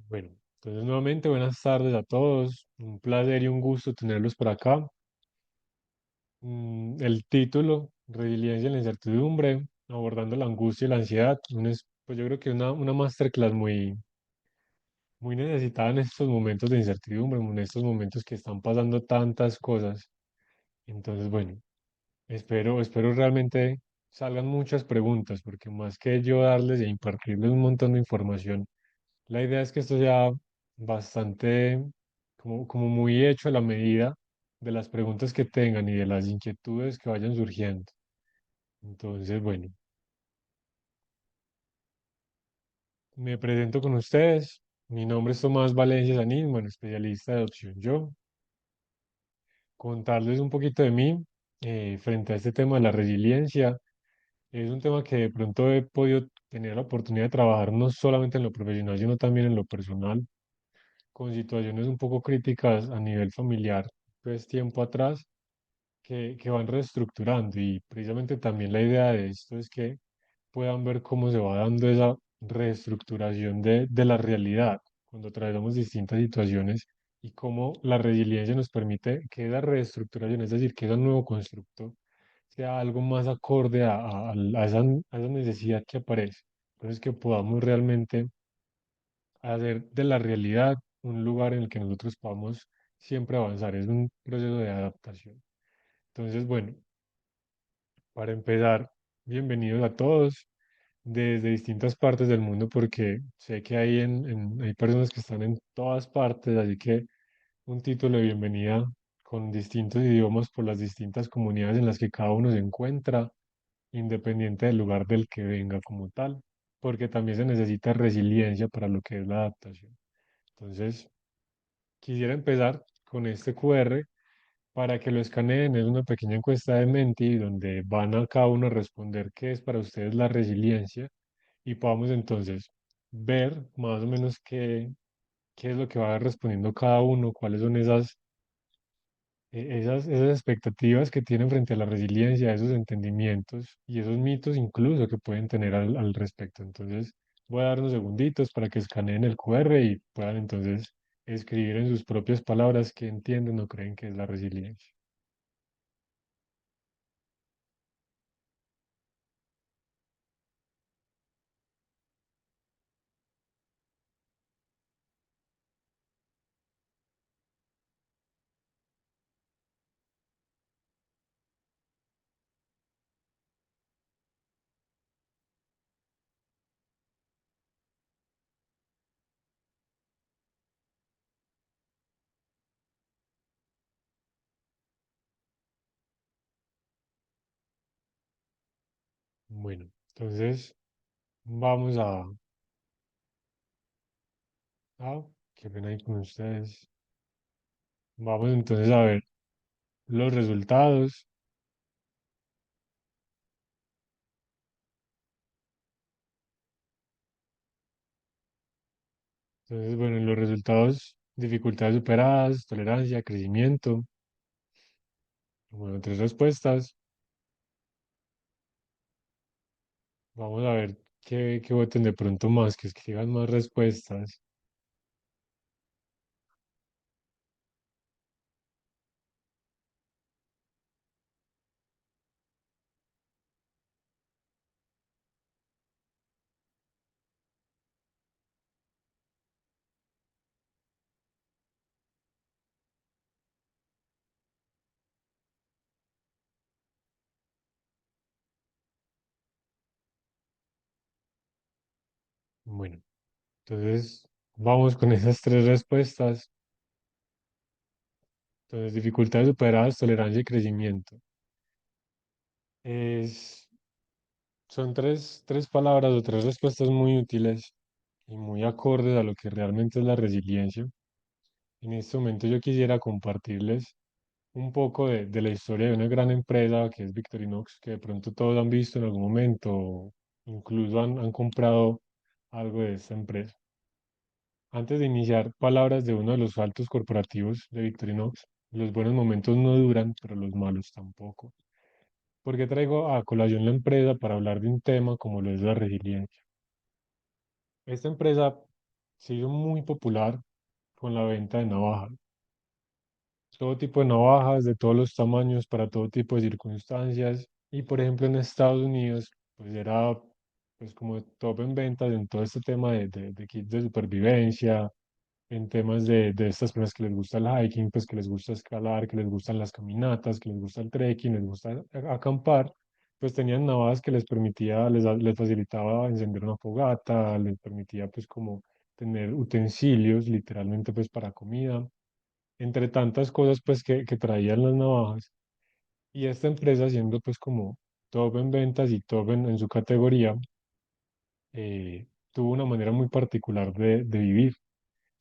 Bueno, entonces nuevamente buenas tardes a todos. Un placer y un gusto tenerlos por acá. El título, Resiliencia en la incertidumbre, abordando la angustia y la ansiedad. Pues yo creo que una masterclass muy necesitada en estos momentos de incertidumbre, en estos momentos que están pasando tantas cosas. Entonces, bueno, espero realmente salgan muchas preguntas, porque más que yo darles e impartirles un montón de información, la idea es que esto sea bastante, como muy hecho a la medida de las preguntas que tengan y de las inquietudes que vayan surgiendo. Entonces, bueno, me presento con ustedes. Mi nombre es Tomás Valencia Sanín, bueno, especialista de adopción yo. Contarles un poquito de mí frente a este tema de la resiliencia. Es un tema que de pronto he podido tener la oportunidad de trabajar no solamente en lo profesional, sino también en lo personal, con situaciones un poco críticas a nivel familiar, pues tiempo atrás, que van reestructurando. Y precisamente también la idea de esto es que puedan ver cómo se va dando esa reestructuración de la realidad cuando atravesamos distintas situaciones y cómo la resiliencia nos permite que esa reestructuración, es decir, que ese nuevo constructo, sea algo más acorde a esa necesidad que aparece. Entonces, que podamos realmente hacer de la realidad un lugar en el que nosotros podamos siempre avanzar. Es un proceso de adaptación. Entonces, bueno, para empezar, bienvenidos a todos desde distintas partes del mundo, porque sé que hay personas que están en todas partes, así que un título de bienvenida con distintos idiomas por las distintas comunidades en las que cada uno se encuentra, independiente del lugar del que venga como tal, porque también se necesita resiliencia para lo que es la adaptación. Entonces, quisiera empezar con este QR para que lo escaneen. Es una pequeña encuesta de Menti donde van a cada uno a responder qué es para ustedes la resiliencia y podamos entonces ver más o menos qué es lo que va respondiendo cada uno, cuáles son esas expectativas que tienen frente a la resiliencia, esos entendimientos y esos mitos incluso que pueden tener al respecto. Entonces, voy a dar unos segunditos para que escaneen el QR y puedan entonces escribir en sus propias palabras qué entienden o creen que es la resiliencia. Bueno, entonces vamos a, qué pena ahí con ustedes. Vamos entonces a ver los resultados. Entonces, bueno, en los resultados, dificultades superadas, tolerancia, crecimiento. Bueno, tres respuestas. Vamos a ver qué voten de pronto más, que escriban más respuestas. Bueno, entonces vamos con esas tres respuestas. Entonces, dificultades superadas, tolerancia y crecimiento. Es, son tres palabras o tres respuestas muy útiles y muy acordes a lo que realmente es la resiliencia. En este momento yo quisiera compartirles un poco de la historia de una gran empresa que es Victorinox, que de pronto todos han visto en algún momento, o incluso han comprado algo de esta empresa. Antes de iniciar, palabras de uno de los altos corporativos de Victorinox: los buenos momentos no duran, pero los malos tampoco. ¿Por qué traigo a colación la empresa para hablar de un tema como lo es la resiliencia? Esta empresa se hizo muy popular con la venta de navajas. Todo tipo de navajas, de todos los tamaños, para todo tipo de circunstancias. Y por ejemplo en Estados Unidos, pues era pues como top en ventas en todo este tema de kits de supervivencia, en temas de estas personas que les gusta el hiking, pues que les gusta escalar, que les gustan las caminatas, que les gusta el trekking, les gusta acampar, pues tenían navajas que les permitía, les facilitaba encender una fogata, les permitía pues como tener utensilios, literalmente pues para comida, entre tantas cosas pues que traían las navajas. Y esta empresa, siendo pues como top en ventas y top en su categoría, tuvo una manera muy particular de vivir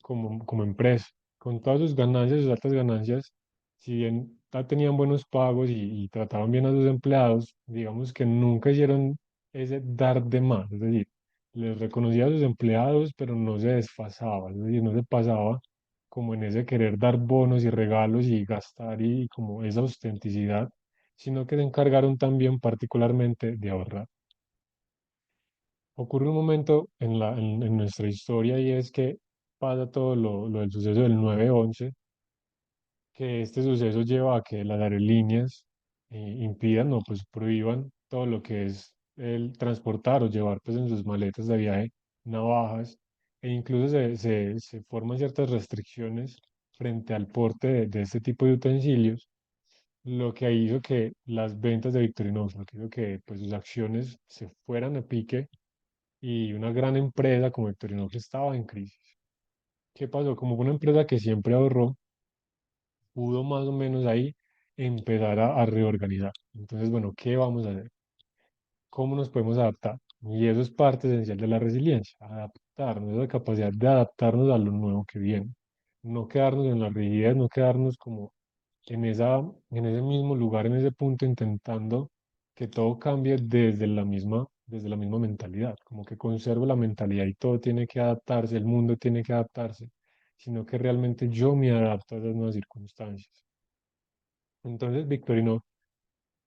como empresa. Con todas sus ganancias, sus altas ganancias, si bien tenían buenos pagos y trataban bien a sus empleados, digamos que nunca hicieron ese dar de más, es decir, les reconocía a sus empleados, pero no se desfasaba, es decir, no se pasaba como en ese querer dar bonos y regalos y gastar y como esa autenticidad, sino que se encargaron también particularmente de ahorrar. Ocurre un momento en nuestra historia y es que pasa todo lo del suceso del 9/11, que este suceso lleva a que las aerolíneas impidan o pues prohíban todo lo que es el transportar o llevar pues en sus maletas de viaje navajas, e incluso se forman ciertas restricciones frente al porte de este tipo de utensilios, lo que hizo que las ventas de Victorinox, lo que hizo que pues sus acciones se fueran a pique y una gran empresa como Victorinox estaba en crisis. ¿Qué pasó? Como una empresa que siempre ahorró, pudo más o menos ahí empezar a reorganizar. Entonces, bueno, ¿qué vamos a hacer? ¿Cómo nos podemos adaptar? Y eso es parte esencial de la resiliencia, adaptarnos, esa capacidad de adaptarnos a lo nuevo que viene. No quedarnos en la rigidez, no quedarnos como en ese mismo lugar, en ese punto, intentando que todo cambie desde la misma mentalidad, como que conservo la mentalidad y todo tiene que adaptarse, el mundo tiene que adaptarse, sino que realmente yo me adapto a esas nuevas circunstancias. Entonces, Victorino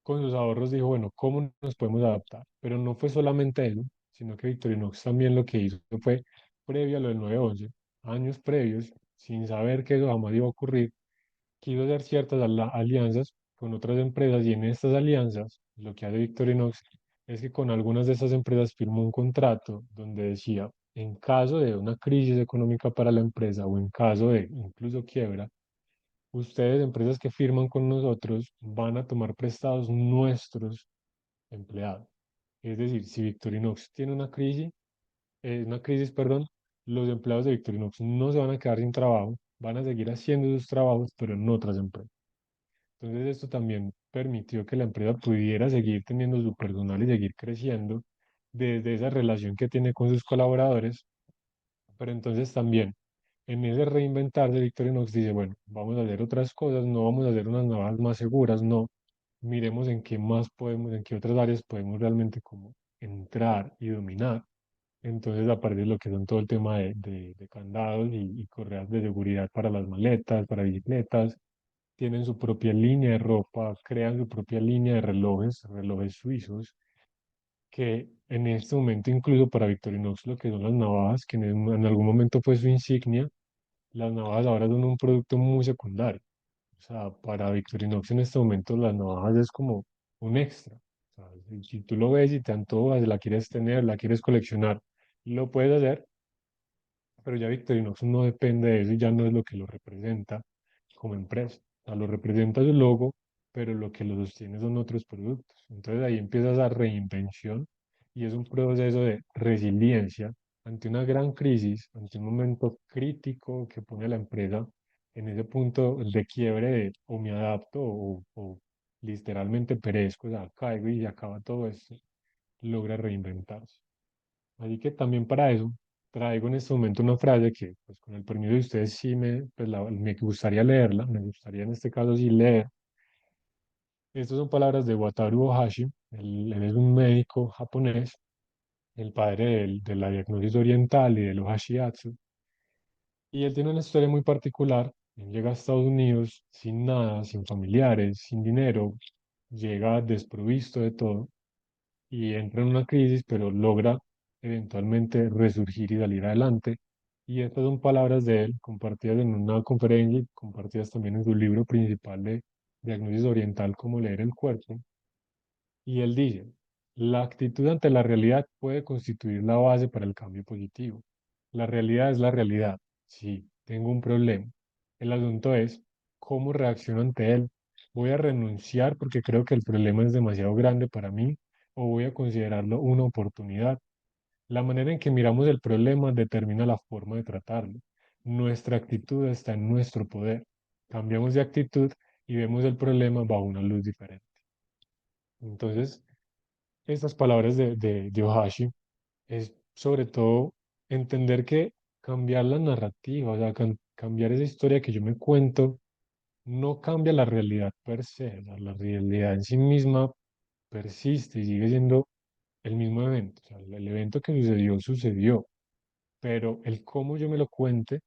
con sus ahorros dijo, bueno, ¿cómo nos podemos adaptar? Pero no fue solamente eso, sino que Victorinox también lo que hizo fue, previo a lo del 9/11, años previos, sin saber que eso jamás iba a ocurrir, quiso hacer ciertas alianzas con otras empresas y en estas alianzas lo que hace Victorinox es que con algunas de esas empresas firmó un contrato donde decía, en caso de una crisis económica para la empresa o en caso de incluso quiebra, ustedes, empresas que firman con nosotros, van a tomar prestados nuestros empleados. Es decir, si Victorinox tiene una crisis, perdón, los empleados de Victorinox no se van a quedar sin trabajo, van a seguir haciendo sus trabajos, pero en otras empresas. Entonces, esto también permitió que la empresa pudiera seguir teniendo su personal y seguir creciendo desde esa relación que tiene con sus colaboradores, pero entonces también en ese reinventarse, Victorinox dice, bueno, vamos a hacer otras cosas, no vamos a hacer unas navajas más seguras, no, miremos en qué más podemos, en qué otras áreas podemos realmente como entrar y dominar. Entonces aparece lo que son todo el tema de candados y correas de seguridad para las maletas, para bicicletas, tienen su propia línea de ropa, crean su propia línea de relojes, relojes suizos, que en este momento incluso para Victorinox lo que son las navajas, que en algún momento fue su insignia, las navajas ahora son un producto muy secundario. O sea, para Victorinox en este momento las navajas es como un extra. O sea, si tú lo ves y te antojas, la quieres tener, la quieres coleccionar, lo puedes hacer, pero ya Victorinox no depende de eso y ya no es lo que lo representa como empresa. O sea, lo representa su logo, pero lo que lo sostiene son otros productos. Entonces ahí empieza esa reinvención y es un proceso de resiliencia ante una gran crisis, ante un momento crítico que pone a la empresa en ese punto de quiebre de o me adapto o literalmente perezco, o sea, caigo y se acaba todo esto, logra reinventarse. Así que también para eso traigo en este momento una frase que, pues con el permiso de ustedes, sí me gustaría leerla, me gustaría en este caso sí leer. Estas son palabras de Wataru Ohashi, él es un médico japonés, el padre de la diagnosis oriental y del Ohashiatsu, y él tiene una historia muy particular. Él llega a Estados Unidos sin nada, sin familiares, sin dinero, llega desprovisto de todo y entra en una crisis, pero logra eventualmente resurgir y salir adelante. Y estas son palabras de él, compartidas en una conferencia y compartidas también en su libro principal de Diagnosis Oriental, cómo leer el cuerpo. Y él dice, la actitud ante la realidad puede constituir la base para el cambio positivo. La realidad es la realidad. Sí, tengo un problema. El asunto es cómo reacciono ante él. ¿Voy a renunciar porque creo que el problema es demasiado grande para mí o voy a considerarlo una oportunidad? La manera en que miramos el problema determina la forma de tratarlo. Nuestra actitud está en nuestro poder. Cambiamos de actitud y vemos el problema bajo una luz diferente. Entonces, estas palabras de Ohashi es sobre todo entender que cambiar la narrativa, o sea, cambiar esa historia que yo me cuento, no cambia la realidad per se, o sea, la realidad en sí misma persiste y sigue siendo el mismo evento. O sea, el evento que sucedió, sucedió, pero el cómo yo me lo cuente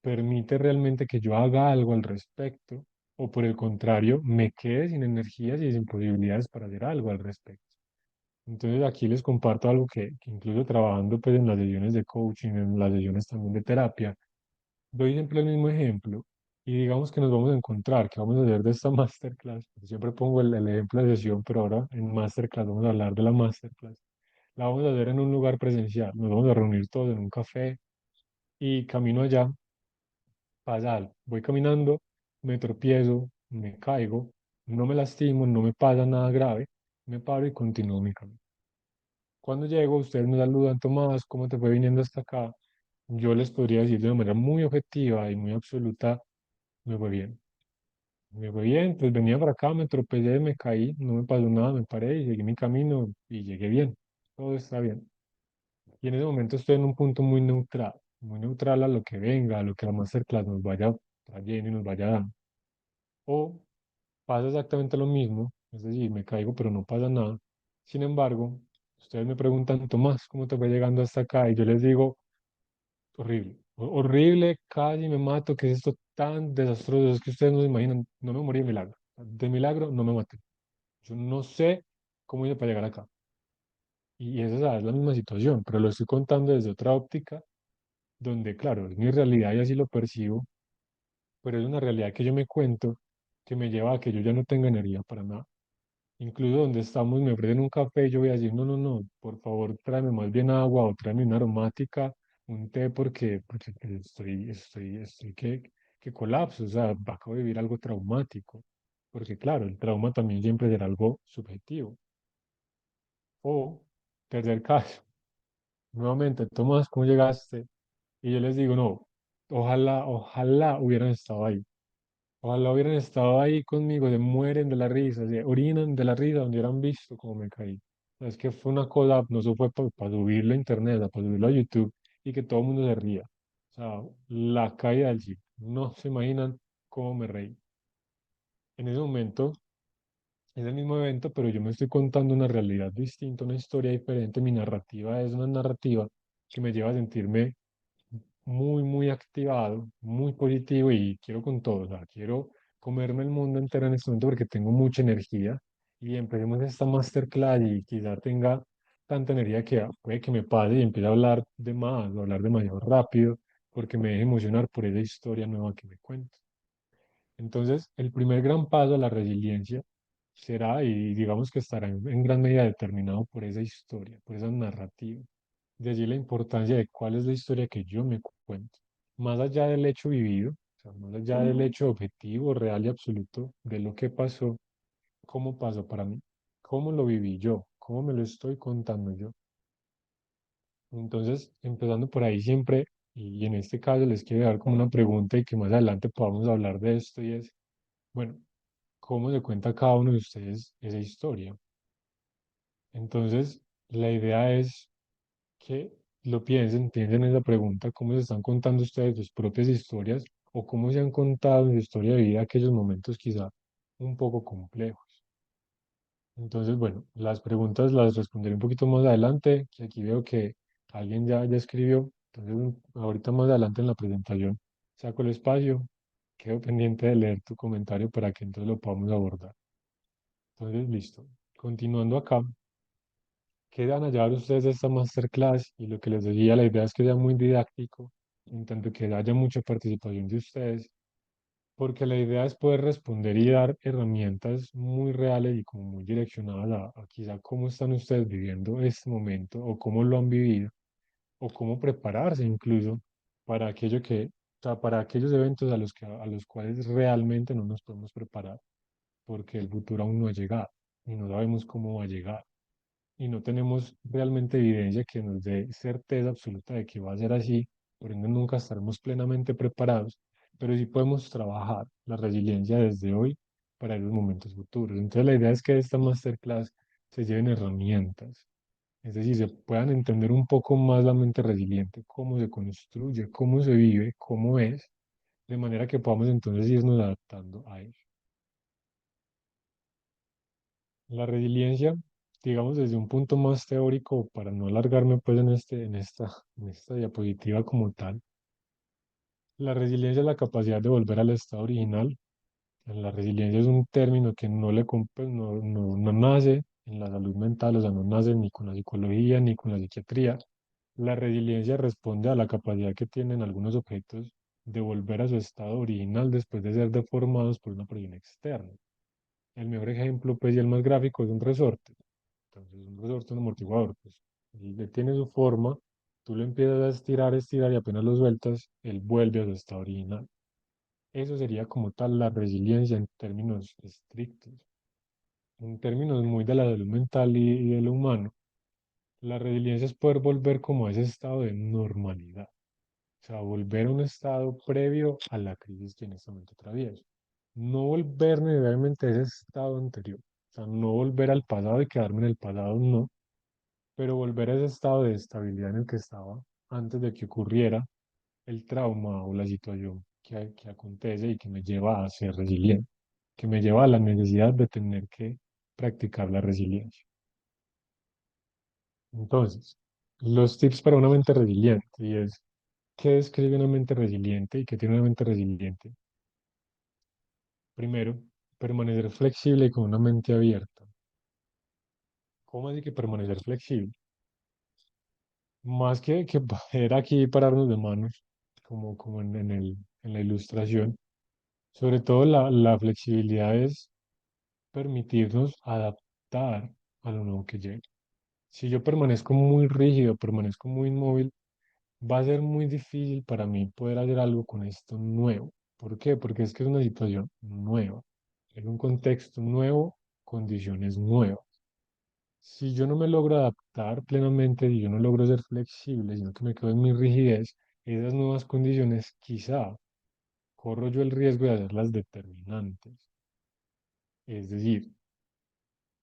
permite realmente que yo haga algo al respecto, o por el contrario, me quede sin energías y sin posibilidades para hacer algo al respecto. Entonces aquí les comparto algo que incluso trabajando pues en las sesiones de coaching, en las sesiones también de terapia, doy siempre el mismo ejemplo y digamos que nos vamos a encontrar, que vamos a hacer de esta masterclass. Siempre pongo el ejemplo de sesión, pero ahora en masterclass vamos a hablar de la masterclass. La vamos a hacer en un lugar presencial, nos vamos a reunir todos en un café y camino allá, pasa algo. Voy caminando, me tropiezo, me caigo, no me lastimo, no me pasa nada grave, me paro y continúo mi camino. Cuando llego, ustedes me saludan, Tomás, ¿cómo te fue viniendo hasta acá? Yo les podría decir de una manera muy objetiva y muy absoluta, me fue bien. Me fue bien, pues venía para acá, me tropecé, me caí, no me pasó nada, me paré y seguí mi camino y llegué bien. Todo está bien. Y en ese momento estoy en un punto muy neutral a lo que venga, a lo que la masterclass nos vaya trayendo y nos vaya dando. O pasa exactamente lo mismo, es decir, me caigo pero no pasa nada. Sin embargo, ustedes me preguntan, Tomás, ¿cómo te fue llegando hasta acá? Y yo les digo, horrible, horrible, casi me mato, ¿qué es esto tan desastroso? Es que ustedes no se imaginan, no me morí de milagro. De milagro no me maté. Yo no sé cómo hice para llegar acá. Y esa es la misma situación, pero lo estoy contando desde otra óptica, donde, claro, es mi realidad y así lo percibo, pero es una realidad que yo me cuento que me lleva a que yo ya no tenga energía para nada. Incluso donde estamos, me ofrecen un café y yo voy a decir, no, no, no, por favor, tráeme más bien agua o tráeme una aromática, un té, porque estoy que colapso, o sea, acabo de vivir algo traumático. Porque claro, el trauma también siempre será algo subjetivo. O, tercer caso, nuevamente, Tomás, ¿cómo llegaste? Y yo les digo, no, ojalá hubieran estado ahí. Ojalá hubieran estado ahí conmigo, se mueren de la risa, se orinan de la risa donde hubieran visto cómo me caí. Es que fue una cosa, no eso fue para subirlo a internet, para subirlo a YouTube y que todo el mundo se ría. O sea, la caída del chip. No se imaginan cómo me reí. En ese momento, es el mismo evento, pero yo me estoy contando una realidad distinta, una historia diferente. Mi narrativa es una narrativa que me lleva a sentirme muy activado, muy positivo y quiero con todo, o sea, quiero comerme el mundo entero en este momento porque tengo mucha energía y empecemos esta masterclass y quizá tenga tanta energía que puede que me pase y empiece a hablar de más o hablar demasiado rápido porque me deje emocionar por esa historia nueva que me cuento. Entonces, el primer gran paso a la resiliencia será, y digamos que estará en gran medida determinado por esa historia, por esa narrativa. De allí la importancia de cuál es la historia que yo me cuento. Más allá del hecho vivido, o sea, más allá del hecho objetivo, real y absoluto de lo que pasó, cómo pasó para mí, cómo lo viví yo, cómo me lo estoy contando yo. Entonces, empezando por ahí siempre, y en este caso les quiero dar como una pregunta y que más adelante podamos hablar de esto, y es, bueno, ¿cómo se cuenta cada uno de ustedes esa historia? Entonces, la idea es que lo piensen, piensen en esa pregunta, cómo se están contando ustedes sus propias historias o cómo se han contado en su historia de vida aquellos momentos quizá un poco complejos. Entonces, bueno, las preguntas las responderé un poquito más adelante, que aquí veo que alguien ya escribió, entonces ahorita más adelante en la presentación saco el espacio, quedo pendiente de leer tu comentario para que entonces lo podamos abordar. Entonces, listo. Continuando acá, ¿qué van a llevar ustedes de esta masterclass? Y lo que les decía, la idea es que sea muy didáctico en tanto que haya mucha participación de ustedes, porque la idea es poder responder y dar herramientas muy reales y como muy direccionadas a quizá cómo están ustedes viviendo este momento o cómo lo han vivido o cómo prepararse incluso para aquello que, o sea, para aquellos eventos a los cuales realmente no nos podemos preparar, porque el futuro aún no ha llegado y no sabemos cómo va a llegar y no tenemos realmente evidencia que nos dé certeza absoluta de que va a ser así, por ende nunca estaremos plenamente preparados, pero sí podemos trabajar la resiliencia desde hoy para esos momentos futuros. Entonces la idea es que esta masterclass se lleven herramientas, es decir, se puedan entender un poco más la mente resiliente, cómo se construye, cómo se vive, cómo es, de manera que podamos entonces irnos adaptando a ello. La resiliencia, digamos desde un punto más teórico, para no alargarme pues en esta diapositiva como tal, la resiliencia es la capacidad de volver al estado original. La resiliencia es un término que no nace en la salud mental, o sea, no nace ni con la psicología ni con la psiquiatría. La resiliencia responde a la capacidad que tienen algunos objetos de volver a su estado original después de ser deformados por una presión externa. El mejor ejemplo, pues, y el más gráfico es un resorte. Entonces, un resorte, un amortiguador, pues, él le tiene su forma, tú lo empiezas a estirar, estirar y apenas lo sueltas, él vuelve a su estado original. Eso sería como tal la resiliencia en términos estrictos. En términos muy de la salud mental y de lo humano, la resiliencia es poder volver como a ese estado de normalidad. O sea, volver a un estado previo a la crisis que en este momento atravieso. No volver necesariamente a ese estado anterior. O sea, no volver al pasado y quedarme en el pasado, no, pero volver a ese estado de estabilidad en el que estaba antes de que ocurriera el trauma o la situación que acontece y que me lleva a ser resiliente, que me lleva a la necesidad de tener que practicar la resiliencia. Entonces, los tips para una mente resiliente, y es, ¿qué describe una mente resiliente y qué tiene una mente resiliente? Primero, permanecer flexible y con una mente abierta. ¿Cómo así que permanecer flexible? Más que poder aquí pararnos de manos, como en la ilustración, sobre todo la flexibilidad es permitirnos adaptar a lo nuevo que llega. Si yo permanezco muy rígido, permanezco muy inmóvil, va a ser muy difícil para mí poder hacer algo con esto nuevo. ¿Por qué? Porque es que es una situación nueva, es un contexto nuevo, condiciones nuevas. Si yo no me logro adaptar plenamente, si yo no logro ser flexible, sino que me quedo en mi rigidez, esas nuevas condiciones quizá corro yo el riesgo de hacerlas determinantes. Es decir,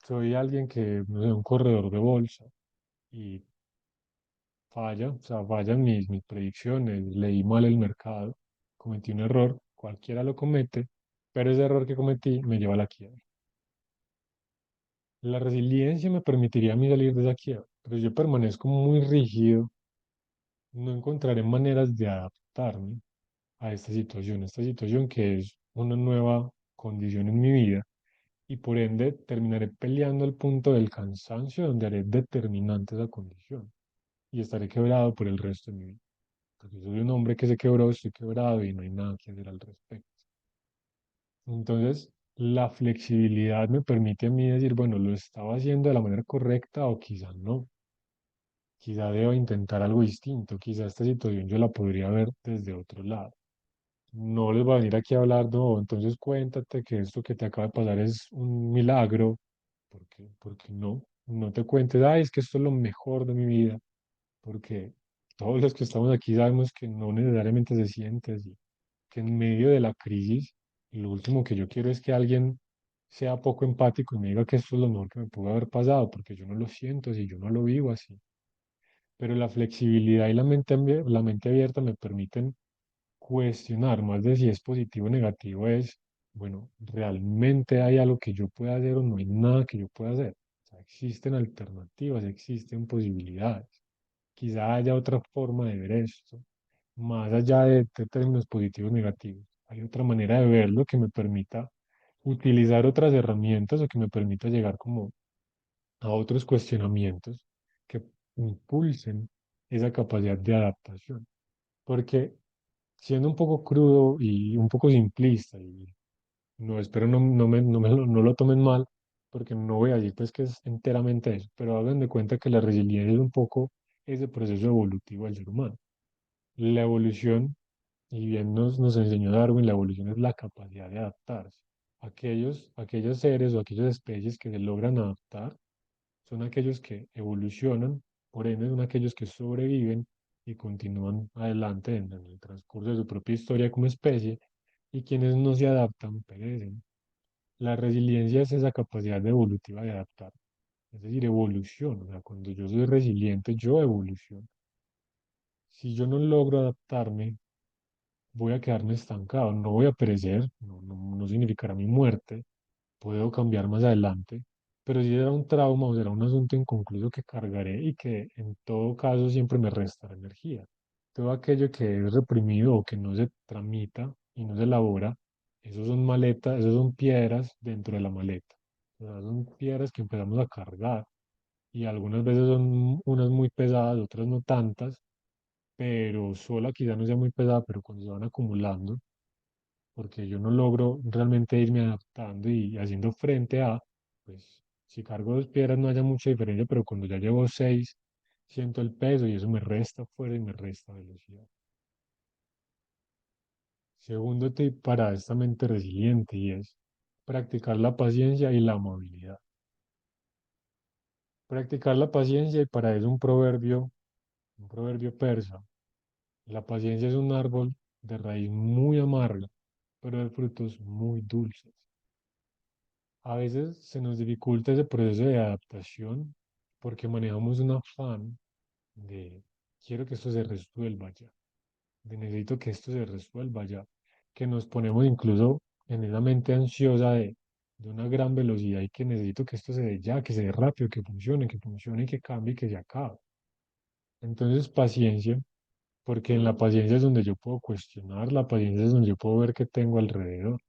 soy alguien que, no sé, un corredor de bolsa y falla, o sea, fallan mis predicciones, leí mal el mercado, cometí un error, cualquiera lo comete, pero ese error que cometí me lleva a la quiebra. La resiliencia me permitiría a mí salir de esa quiebra, pero si yo permanezco muy rígido, no encontraré maneras de adaptarme a esta situación que es una nueva condición en mi vida y por ende terminaré peleando el punto del cansancio donde haré determinante esa condición y estaré quebrado por el resto de mi vida. Porque soy un hombre que se quebró, estoy quebrado y no hay nada que hacer al respecto. Entonces, la flexibilidad me permite a mí decir, bueno, lo estaba haciendo de la manera correcta o quizá no. Quizá deba intentar algo distinto. Quizá esta situación yo la podría ver desde otro lado. No les voy a venir aquí a hablar, no, entonces cuéntate que esto que te acaba de pasar es un milagro. Porque no, no te cuentes, ay, es que esto es lo mejor de mi vida. Porque todos los que estamos aquí sabemos que no necesariamente se siente así, que en medio de la crisis, lo último que yo quiero es que alguien sea poco empático y me diga que esto es lo mejor que me pudo haber pasado, porque yo no lo siento así, yo no lo vivo así. Pero la flexibilidad y la mente abierta me permiten cuestionar más de si es positivo o negativo, es, bueno, ¿realmente hay algo que yo pueda hacer o no hay nada que yo pueda hacer? O sea, existen alternativas, existen posibilidades. Quizá haya otra forma de ver esto, más allá de términos positivos o negativos. Hay otra manera de verlo que me permita utilizar otras herramientas o que me permita llegar como a otros cuestionamientos que impulsen esa capacidad de adaptación. Porque siendo un poco crudo y un poco simplista, y no espero no lo tomen mal, porque no voy a decir pues que es enteramente eso, pero hagan de cuenta que la resiliencia es un poco ese proceso evolutivo del ser humano. La evolución, y bien nos enseñó Darwin, la evolución es la capacidad de adaptarse. Aquellos seres o aquellas especies que se logran adaptar son aquellos que evolucionan, por ende son aquellos que sobreviven y continúan adelante en el transcurso de su propia historia como especie, y quienes no se adaptan perecen. La resiliencia es esa capacidad evolutiva de adaptar, es decir, evolución. O sea, cuando yo soy resiliente, yo evoluciono. Si yo no logro adaptarme, voy a quedarme estancado, no voy a perecer, no significará mi muerte, puedo cambiar más adelante, pero si será un trauma o será un asunto inconcluso que cargaré y que en todo caso siempre me restará energía. Todo aquello que es reprimido o que no se tramita y no se elabora, esos son maletas, esos son piedras dentro de la maleta. O sea, son piedras que empezamos a cargar y algunas veces son unas muy pesadas, otras no tantas, pero sola quizá no sea muy pesada, pero cuando se van acumulando, porque yo no logro realmente irme adaptando y haciendo frente a, pues si cargo dos piedras no haya mucha diferencia, pero cuando ya llevo seis, siento el peso y eso me resta fuerza y me resta velocidad. Segundo tip para esta mente resiliente y es practicar la paciencia y la amabilidad. Practicar la paciencia y para eso un proverbio persa. La paciencia es un árbol de raíz muy amarga, pero de frutos muy dulces. A veces se nos dificulta ese proceso de adaptación porque manejamos un afán de quiero que esto se resuelva ya, de necesito que esto se resuelva ya, que nos ponemos incluso en esa mente ansiosa de una gran velocidad y que necesito que esto se dé ya, que se dé rápido, que funcione, que cambie, que se acabe. Entonces, paciencia, porque en la paciencia es donde yo puedo cuestionar, la paciencia es donde yo puedo ver qué tengo alrededor,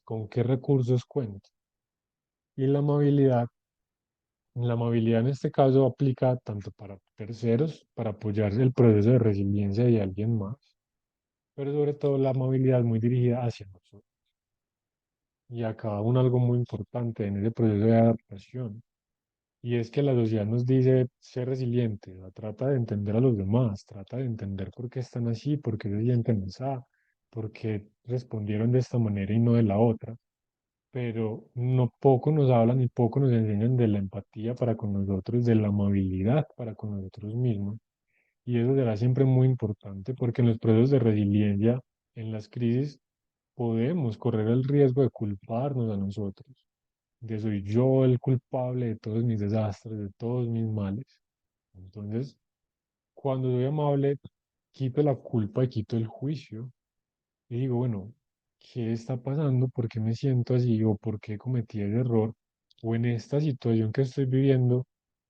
con qué recursos cuento. Y la amabilidad en este caso aplica tanto para terceros, para apoyar el proceso de resiliencia de alguien más, pero sobre todo la amabilidad muy dirigida hacia nosotros. Y acá un algo muy importante en ese proceso de adaptación, y es que la sociedad nos dice ser resiliente, o sea, trata de entender a los demás, trata de entender por qué están así, por qué se sienten así, por qué respondieron de esta manera y no de la otra, pero no poco nos hablan y poco nos enseñan de la empatía para con nosotros, de la amabilidad para con nosotros mismos. Y eso será siempre muy importante porque en los procesos de resiliencia, en las crisis, podemos correr el riesgo de culparnos a nosotros, de soy yo el culpable de todos mis desastres, de todos mis males. Entonces, cuando soy amable, quito la culpa y quito el juicio y digo, bueno, ¿qué está pasando? ¿Por qué me siento así? ¿O por qué cometí ese error? O en esta situación que estoy viviendo,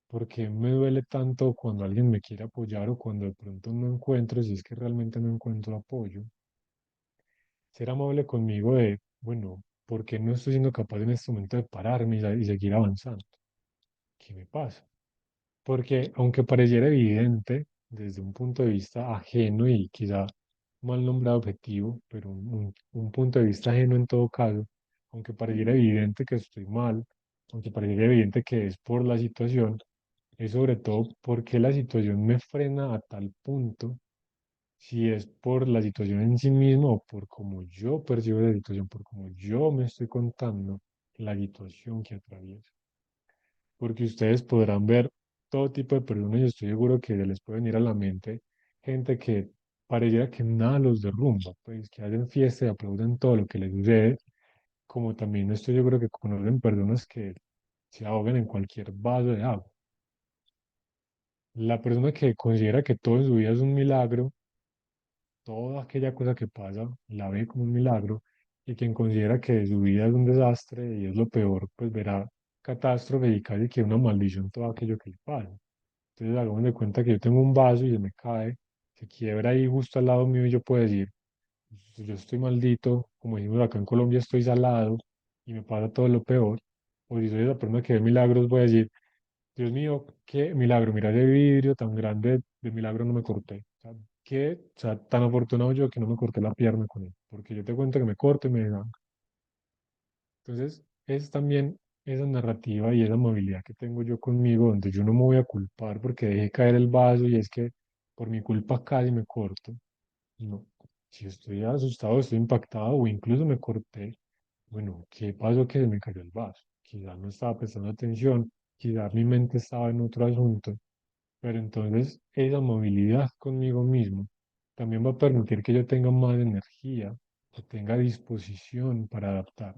¿por qué me duele tanto cuando alguien me quiere apoyar o cuando de pronto no encuentro, si es que realmente no encuentro apoyo? Ser amable conmigo de, bueno, ¿por qué no estoy siendo capaz en este momento de pararme y seguir avanzando? ¿Qué me pasa? Porque aunque pareciera evidente desde un punto de vista ajeno y quizá mal nombrado objetivo, pero un punto de vista ajeno en todo caso, aunque pareciera evidente que estoy mal, aunque pareciera evidente que es por la situación, es sobre todo porque la situación me frena a tal punto, si es por la situación en sí misma o por cómo yo percibo la situación, por cómo yo me estoy contando la situación que atravieso, porque ustedes podrán ver todo tipo de personas y estoy seguro que se les puede venir a la mente gente que pareciera que nada los derrumba, pues que hacen fiesta y aplauden todo lo que les sucede, como también estoy seguro que conocen personas que se ahogan en cualquier vaso de agua. La persona que considera que todo en su vida es un milagro, toda aquella cosa que pasa, la ve como un milagro, y quien considera que su vida es un desastre y es lo peor, pues verá catástrofe y casi que una maldición todo aquello que le pasa. Entonces hagamos de cuenta que yo tengo un vaso y se me cae, se quiebra ahí justo al lado mío y yo puedo decir, "Pues, yo estoy maldito, como decimos acá en Colombia, estoy salado y me pasa todo lo peor. O si soy esa persona que ve milagros, voy a decir, Dios mío, qué milagro, mira ese vidrio tan grande, de milagro no me corté. O sea, Que, o sea, tan afortunado yo que no me corté la pierna con él, porque yo te cuento que me corto y me dan. Entonces, es también esa narrativa y esa amabilidad que tengo yo conmigo, donde yo no me voy a culpar porque dejé caer el vaso y es que por mi culpa casi me corto. No, si estoy asustado, estoy impactado o incluso me corté, bueno, ¿qué pasó que se me cayó el vaso? Quizás no estaba prestando atención, quizás mi mente estaba en otro asunto, pero entonces esa movilidad conmigo mismo también va a permitir que yo tenga más energía, que tenga disposición para adaptar,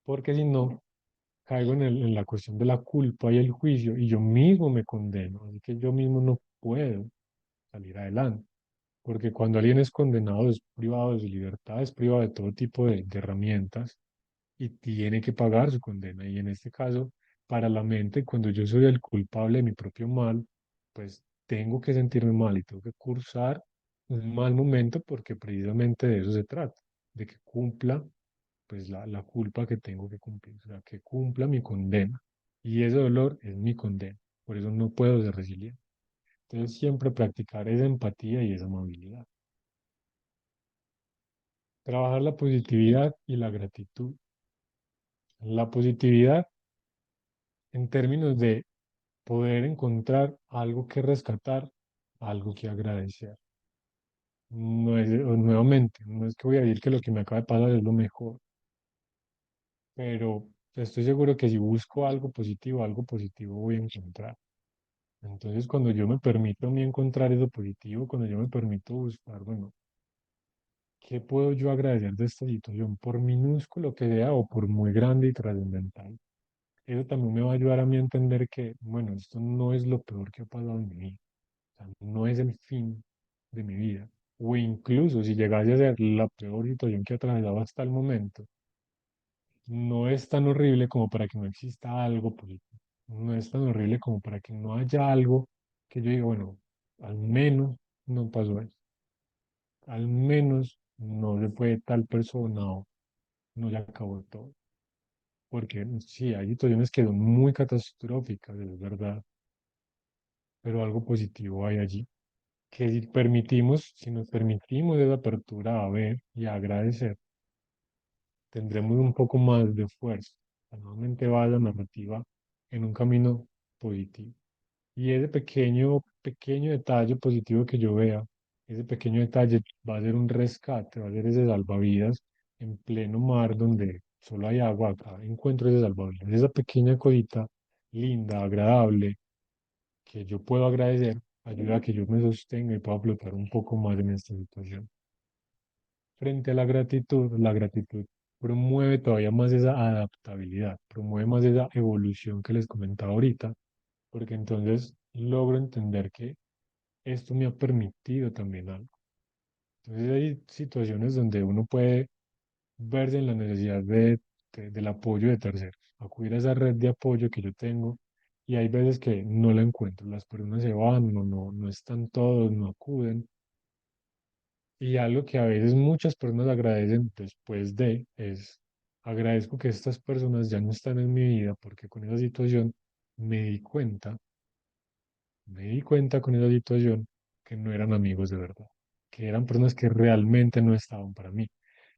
porque si no, caigo en la cuestión de la culpa y el juicio y yo mismo me condeno, así que yo mismo no puedo salir adelante. Porque cuando alguien es condenado es privado de su libertad, es privado de todo tipo de herramientas y tiene que pagar su condena. Y en este caso, para la mente, cuando yo soy el culpable de mi propio mal, pues tengo que sentirme mal y tengo que cursar un mal momento porque precisamente de eso se trata, de que cumpla pues la culpa que tengo que cumplir, o sea, que cumpla mi condena. Y ese dolor es mi condena, por eso no puedo ser resiliente. Entonces siempre practicar esa empatía y esa amabilidad. Trabajar la positividad y la gratitud. La positividad en términos de poder encontrar algo que rescatar, algo que agradecer. No es, nuevamente, no es que voy a decir que lo que me acaba de pasar es lo mejor, pero estoy seguro que si busco algo positivo voy a encontrar. Entonces, cuando yo me permito a mí encontrar eso positivo, cuando yo me permito buscar, bueno, ¿qué puedo yo agradecer de esta situación? Por minúsculo que sea o por muy grande y trascendental. Eso también me va a ayudar a mí a entender que, bueno, esto no es lo peor que ha pasado en mi vida. O sea, no es el fin de mi vida. O incluso si llegase a ser la peor situación que he atravesado hasta el momento, no es tan horrible como para que no exista algo positivo. No es tan horrible como para que no haya algo que yo diga, bueno, al menos no pasó eso. Al menos no se fue tal persona o no se acabó todo. Porque sí, hay situaciones que son muy catastróficas, es verdad, pero algo positivo hay allí. Que si permitimos, si nos permitimos esa apertura a ver y a agradecer, tendremos un poco más de fuerza. Normalmente va la narrativa en un camino positivo. Y ese pequeño detalle positivo que yo vea, ese pequeño detalle va a ser un rescate, va a ser ese salvavidas en pleno mar donde solo hay agua. Acá encuentro ese salvavidas, esa pequeña cosita linda, agradable, que yo puedo agradecer, ayuda a que yo me sostenga y pueda flotar un poco más en esta situación. Frente a la gratitud promueve todavía más esa adaptabilidad, promueve más esa evolución que les comentaba ahorita, porque entonces logro entender que esto me ha permitido también algo. Entonces hay situaciones donde uno puede verse en la necesidad del apoyo de terceros, acudir a esa red de apoyo que yo tengo y hay veces que no la encuentro, las personas se van, no están todos, no acuden. Y algo que a veces muchas personas agradecen después de es, agradezco que estas personas ya no están en mi vida porque con esa situación me di cuenta me di cuenta con esa situación que no eran amigos de verdad, que eran personas que realmente no estaban para mí.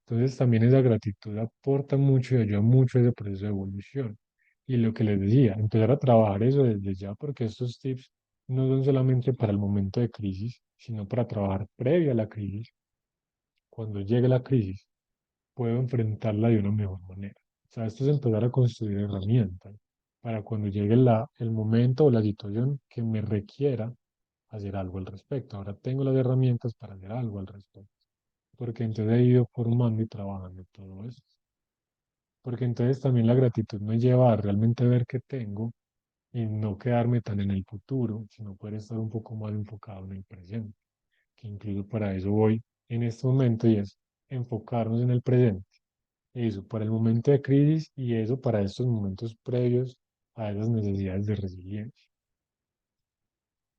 Entonces también esa gratitud aporta mucho y ayuda mucho a ese proceso de evolución. Y lo que les decía, empezar a trabajar eso desde ya, porque estos tips no son solamente para el momento de crisis, sino para trabajar previo a la crisis. Cuando llegue la crisis, puedo enfrentarla de una mejor manera. O sea, esto es empezar a construir herramientas para cuando llegue el momento o la situación que me requiera hacer algo al respecto. Ahora tengo las herramientas para hacer algo al respecto. Porque entonces he ido formando y trabajando todo eso. Porque entonces también la gratitud me lleva a realmente ver qué tengo y no quedarme tan en el futuro, sino poder estar un poco más enfocado en el presente. Que incluso para eso voy en este momento y es enfocarnos en el presente. Eso para el momento de crisis y eso para estos momentos previos a esas necesidades de resiliencia.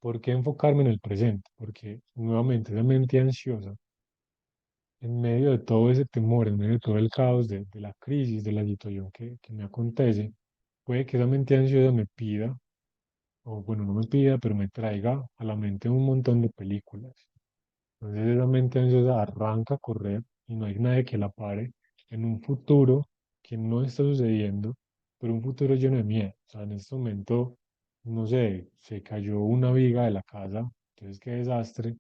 ¿Por qué enfocarme en el presente? Porque nuevamente esa mente ansiosa, en medio de todo ese temor, en medio de todo el caos de la crisis, de la situación que me acontece, puede que esa mente ansiosa me pida, o bueno, no me pida, pero me traiga a la mente un montón de películas. Entonces esa mente ansiosa arranca a correr y no hay nadie que la pare en un futuro que no está sucediendo, pero un futuro lleno de miedo. O sea, en este momento, no sé, se cayó una viga de la casa, entonces qué desastre.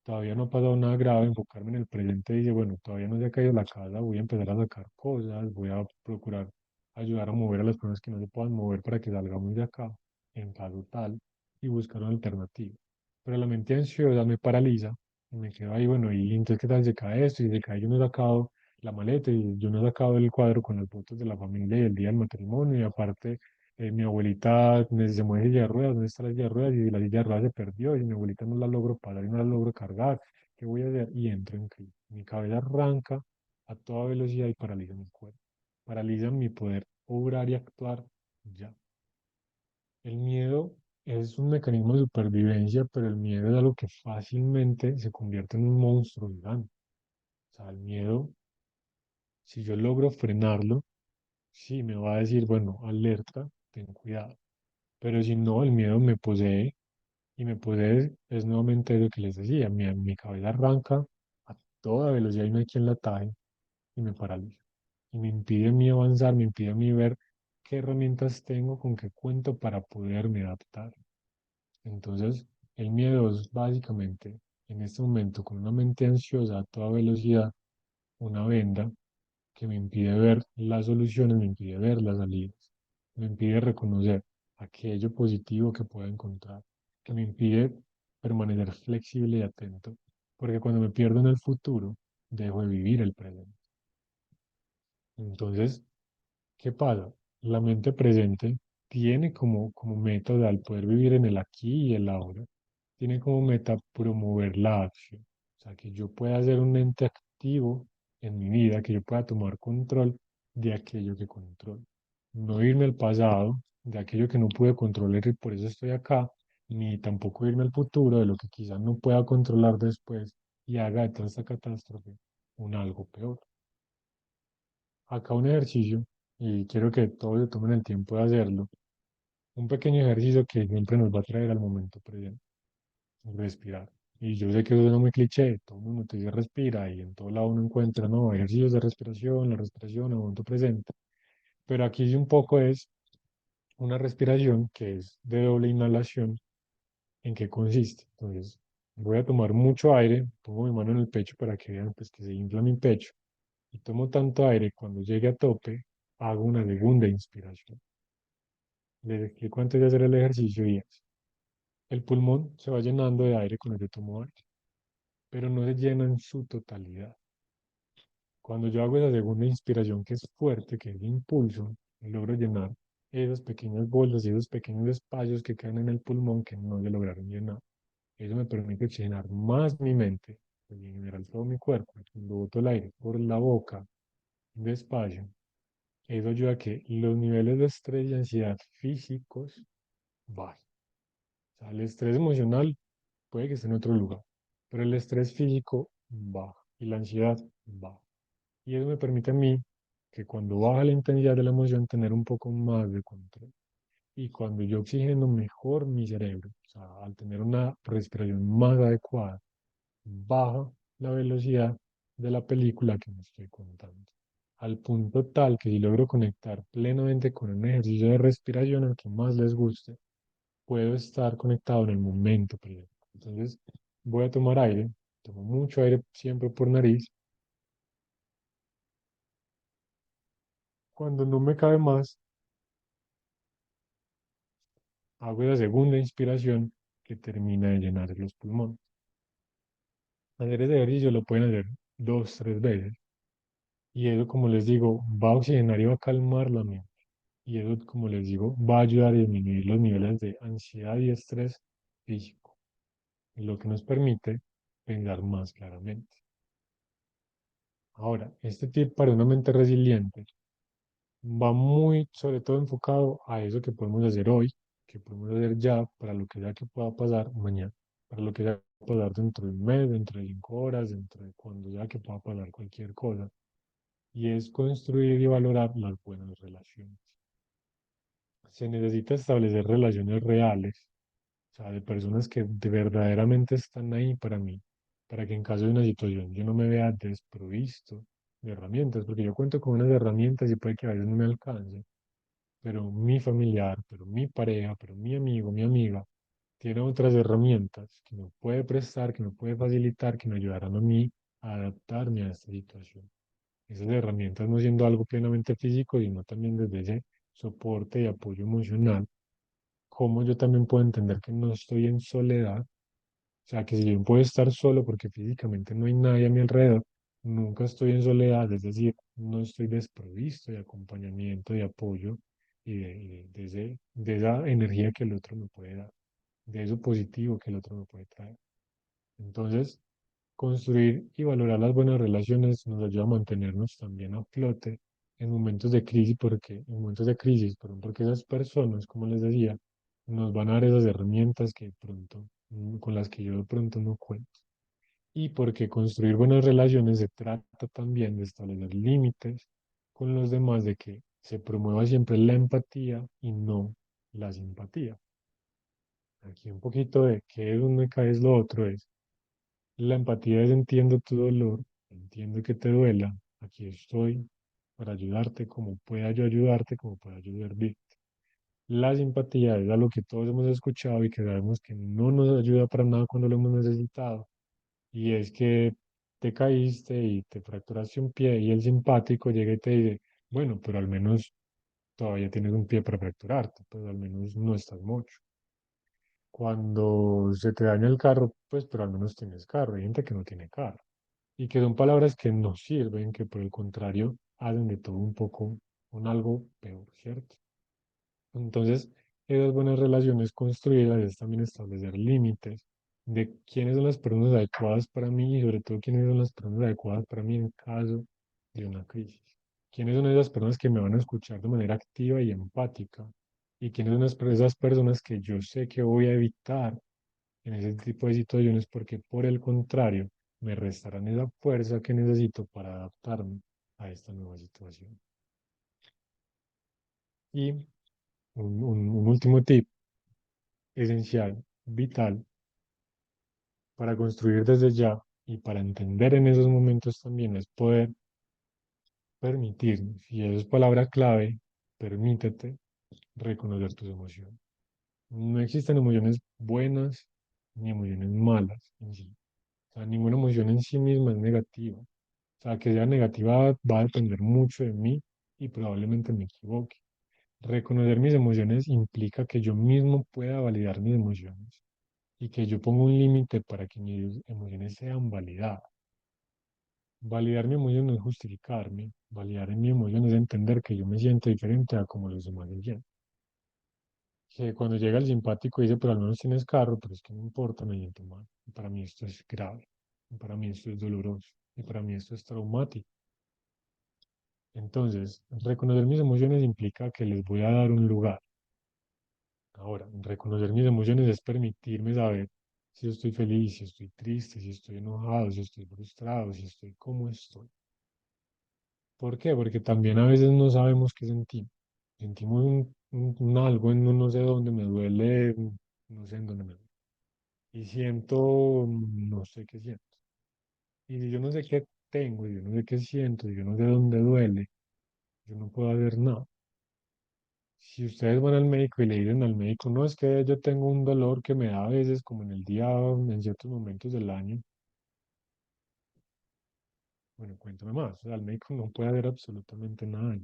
Todavía no ha pasado nada grave, enfocarme en el presente y dice, bueno, todavía no se ha caído la casa, voy a empezar a sacar cosas, voy a procurar ayudar a mover a las personas que no se puedan mover para que salgamos de acá, en caso tal, y buscar una alternativa. Pero la mente ansiosa me paraliza y me quedo ahí, bueno, y entonces qué tal se cae esto, y se cae yo no he sacado la maleta y yo no he sacado el cuadro con las fotos de la familia y el día del matrimonio, y aparte mi abuelita se mueve en silla de ruedas, ¿dónde está la silla de ruedas? Y la silla de ruedas se perdió y mi abuelita no la logro pasar y no la logro cargar. ¿Qué voy a hacer? Y entro en crisis. Mi cabeza arranca a toda velocidad y paraliza mi cuerpo. Paraliza mi poder obrar y actuar ya. El miedo es un mecanismo de supervivencia, pero el miedo es algo que fácilmente se convierte en un monstruo gigante. O sea, el miedo, si yo logro frenarlo, sí me va a decir, bueno, alerta, ten cuidado. Pero si no, el miedo me posee y me posee es nuevamente lo que les decía, mi cabeza arranca a toda velocidad y no hay quien la ataje y me paraliza. Y me impide a mí avanzar, me impide a mí ver qué herramientas tengo, con qué cuento para poderme adaptar. Entonces, el miedo es básicamente, en este momento, con una mente ansiosa a toda velocidad, una venda que me impide ver las soluciones, me impide ver las salidas, me impide reconocer aquello positivo que pueda encontrar, que me impide permanecer flexible y atento, porque cuando me pierdo en el futuro, dejo de vivir el presente. Entonces, ¿qué pasa? La mente presente tiene como meta, o sea, al poder vivir en el aquí y el ahora, tiene como meta promover la acción. O sea, que yo pueda ser un ente activo en mi vida, que yo pueda tomar control de aquello que controlo. No irme al pasado, de aquello que no pude controlar y por eso estoy acá, ni tampoco irme al futuro, de lo que quizás no pueda controlar después y haga de toda esta catástrofe un algo peor. Acá un ejercicio, y quiero que todos se tomen el tiempo de hacerlo, un pequeño ejercicio que siempre nos va a traer al momento presente, respirar. Y yo sé que eso suena muy cliché, todo el mundo te dice respira y en todo lado uno encuentra, no, ejercicios de respiración, la respiración, el momento presente. Pero aquí sí un poco es una respiración que es de doble inhalación. ¿En qué consiste? Entonces, voy a tomar mucho aire, pongo mi mano en el pecho para que vean pues, que se infla mi pecho y tomo tanto aire, cuando llegue a tope, hago una segunda inspiración. Les explico antes de hacer el ejercicio y es, el pulmón se va llenando de aire con el que tomo aire, pero no se llena en su totalidad. Cuando yo hago esa segunda inspiración que es fuerte, que es de impulso, logro llenar esas pequeñas bolsas y esos pequeños espacios que quedan en el pulmón que no se lograron llenar. Eso me permite oxigenar más mi mente pues, y en general todo mi cuerpo. Cuando boto el aire por la boca, despacio, eso ayuda a que los niveles de estrés y ansiedad físicos bajen. O sea, el estrés emocional puede que esté en otro lugar, pero el estrés físico baja y la ansiedad baja. Y eso me permite a mí que cuando baja la intensidad de la emoción, tener un poco más de control. Y cuando yo oxigeno mejor mi cerebro, o sea, al tener una respiración más adecuada, baja la velocidad de la película que me estoy contando. Al punto tal que si logro conectar plenamente con un ejercicio de respiración, al que más les guste, puedo estar conectado en el momento presente. Entonces, voy a tomar aire, tomo mucho aire siempre por nariz. Cuando no me cabe más, hago la segunda inspiración que termina de llenar los pulmones. Hacer ese ejercicio lo pueden hacer dos, tres veces. Y eso, como les digo, va a oxigenar y va a calmar la mente. Y eso, como les digo, va a ayudar a disminuir los niveles de ansiedad y estrés físico, lo que nos permite pensar más claramente. Ahora, este tip para una mente resiliente va muy, sobre todo enfocado a eso que podemos hacer hoy, que podemos hacer ya, para lo que sea que pueda pasar mañana, para lo que sea que pueda pasar dentro de un mes, dentro de 5 horas, dentro de cuando sea que pueda pasar cualquier cosa. Y es construir y valorar las buenas relaciones. Se necesita establecer relaciones reales, o sea, de personas que verdaderamente están ahí para mí, para que en caso de una situación yo no me vea desprovisto de herramientas, porque yo cuento con unas herramientas y puede que a veces no me alcance, pero mi familiar, pero mi pareja, pero mi amigo, mi amiga, tiene otras herramientas que me puede prestar, que me puede facilitar, que me ayudarán a mí a adaptarme a esta situación. Esas herramientas no siendo algo plenamente físico, sino también desde ese soporte y apoyo emocional, como yo también puedo entender que no estoy en soledad, o sea, que si bien puedo estar solo porque físicamente no hay nadie a mi alrededor, nunca estoy en soledad, es decir, no estoy desprovisto de acompañamiento, de apoyo de esa energía que el otro me puede dar, de eso positivo que el otro me puede traer. Entonces, construir y valorar las buenas relaciones nos ayuda a mantenernos también a flote en momentos de crisis, en momentos de crisis, perdón, porque esas personas, como les decía, nos van a dar esas herramientas que de pronto, con las que yo de pronto no cuento. Y porque construir buenas relaciones se trata también de establecer límites con los demás, de que se promueva siempre la empatía y no la simpatía. Aquí un poquito de qué es uno y qué es lo otro es. La empatía es entiendo tu dolor, entiendo que te duela, aquí estoy para ayudarte como pueda yo ayudarte, como pueda yo servirte. La simpatía es algo que todos hemos escuchado y que sabemos que no nos ayuda para nada cuando lo hemos necesitado. Y es que te caíste y te fracturaste un pie y el simpático llega y te dice, bueno, pero al menos todavía tienes un pie para fracturarte, pues al menos no estás mucho. Cuando se te daña el carro, pues pero al menos tienes carro. Hay gente que no tiene carro. Y que son palabras que no sirven, que por el contrario hacen de todo un poco un algo peor, ¿cierto? Entonces, esas buenas relaciones construidas es también establecer límites de quiénes son las personas adecuadas para mí y sobre todo quiénes son las personas adecuadas para mí en caso de una crisis. Quiénes son esas personas que me van a escuchar de manera activa y empática y quiénes son esas personas que yo sé que voy a evitar en ese tipo de situaciones porque por el contrario me restarán esa fuerza que necesito para adaptarme a esta nueva situación. Y un último tip esencial, vital, para construir desde ya y para entender en esos momentos también es poder permitirnos, y eso es palabra clave, permítete reconocer tus emociones. No existen emociones buenas ni emociones malas en sí. O sea, ninguna emoción en sí misma es negativa. O sea, que sea negativa va a depender mucho de mí y probablemente me equivoque. Reconocer mis emociones implica que yo mismo pueda validar mis emociones y que yo ponga un límite para que mis emociones sean validadas. Validar mi emoción no es justificarme, validar en mi emoción es entender que yo me siento diferente a como los demás se sienten. Que cuando llega el simpático dice, pero al menos tienes carro, pero es que no importa, me siento mal. Y para mí esto es grave, y para mí esto es doloroso, y para mí esto es traumático. Entonces, reconocer mis emociones implica que les voy a dar un lugar. Ahora, reconocer mis emociones es permitirme saber si estoy feliz, si estoy triste, si estoy enojado, si estoy frustrado, si estoy como estoy. ¿Por qué? Porque también a veces no sabemos qué sentimos. Sentimos un algo en no sé dónde me duele, no sé en dónde me duele. Y siento, no sé qué siento. Y si yo no sé qué tengo, y yo no sé qué siento, y yo no sé dónde duele, yo no puedo hacer nada. Si ustedes van al médico y le dicen al médico, no, es que yo tengo un dolor que me da a veces, como en el día, en ciertos momentos del año, bueno, cuéntame más. O sea, el médico no puede hacer absolutamente nada.